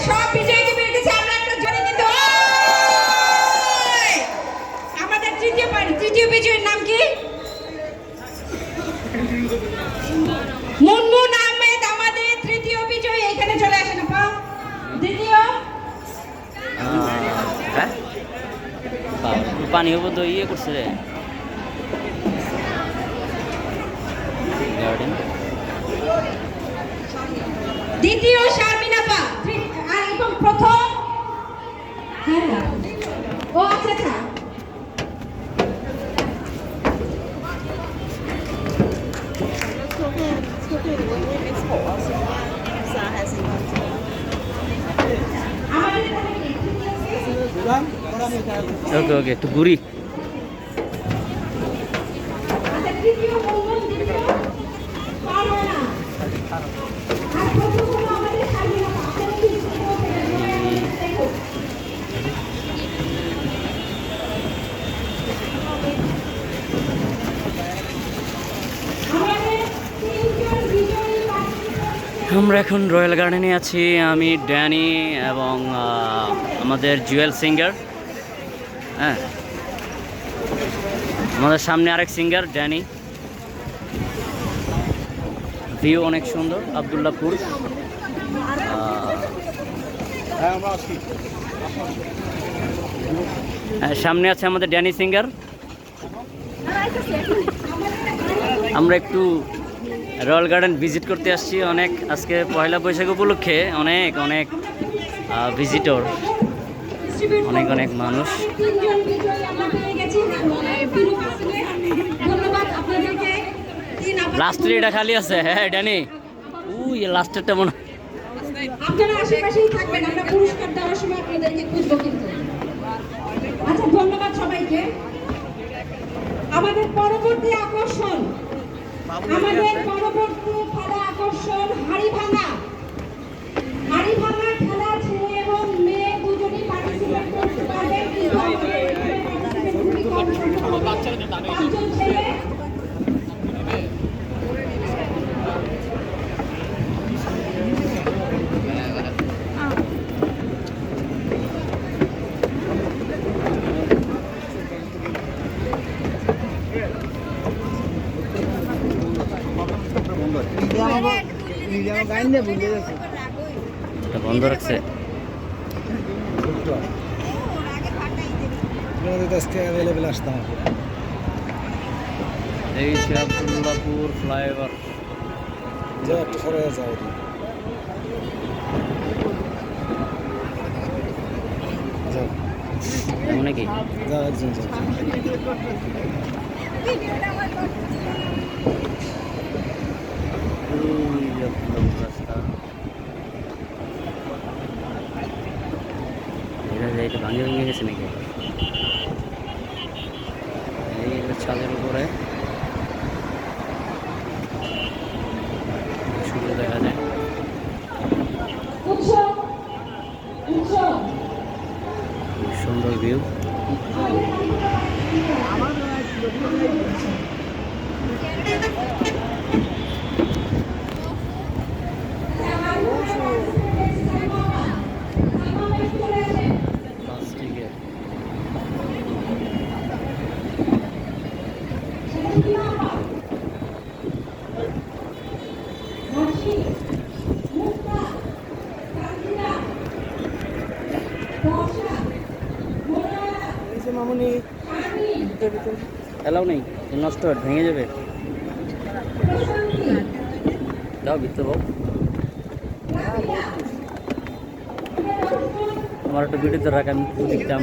সব বিজয়ীকে পেয়ে গেছে। আমরা একটা জোরে কিন্তু আমাদের তৃতীয় বিজয়ীর নাম কি? মুনমুন আহমেদ আমাদের তৃতীয় বিজয়ী। এখানে চলে আসেন আপা। দ্বিতীয় পানির মধ্যে ইয়ে করছে রে গার্ডেন। দ্বিতীয় শারমিন আপা। আর এবং প্রথম ও আচ্ছা আচ্ছা ওকে ওকে একটু ঘুরি। আমরা এখন রয়্যাল গার্ডেনে আছি। আমি ড্যানি এবং আমাদের জুয়েল সিঙ্গার। হ্যাঁ, আমাদের সামনে আরেক সিঙ্গার ড্যানি। ভিউ অনেক সুন্দর আবদুল্লাপুর। সামনে আছে আমাদের ড্যানি সিঙ্গার। আমরা একটু রয়্যাল গার্ডেন ভিজিট করতে আসছি। অনেক আজকে পয়লা বৈশাখ উপলক্ষে অনেক অনেক ভিজিটর, অনেক অনেক মানুষ। লাস্টের এটা খালি আছে। হ্যাঁ ড্যানি, উই লাস্টেরটা মনে আপনারা আশেপাশেই থাকবেন, আমরা পুরস্কার দেওয়ার সময় আপনাদেরকে খুঁজবো কিন্তু। আচ্ছা ধন্যবাদ সবাইকে। আমাদের পরবর্তী আকর্ষণ খেলা আকর্ষণ হাড়ি ভাঙা খেলা। ছেলে এবং মেয়ে দুজনেই পার্টিসিপেট করতে পারবেন, কিন্তু আমাদের এখানে পার্টিসিপেট খুবই কম সংখ্যক হবে। 5 জন ছেলে বন্ধ রাখছে। এই সে আবদুল্লাপুর ফ্লাইওভার। এমন নাকি রাস্তা এটা ভাঙে ভেঙে গেছে নাকি? এই ছাদের উপরে সুন্দর দেখা যায়। সুন্দর ভিউ। মামুনি এলাও নেই, নষ্ট হয়, ভেঙে যাবে। যাও ভিতরে হোক। আমার একটা ভিডিওতে রাখ, আমি দেখতাম।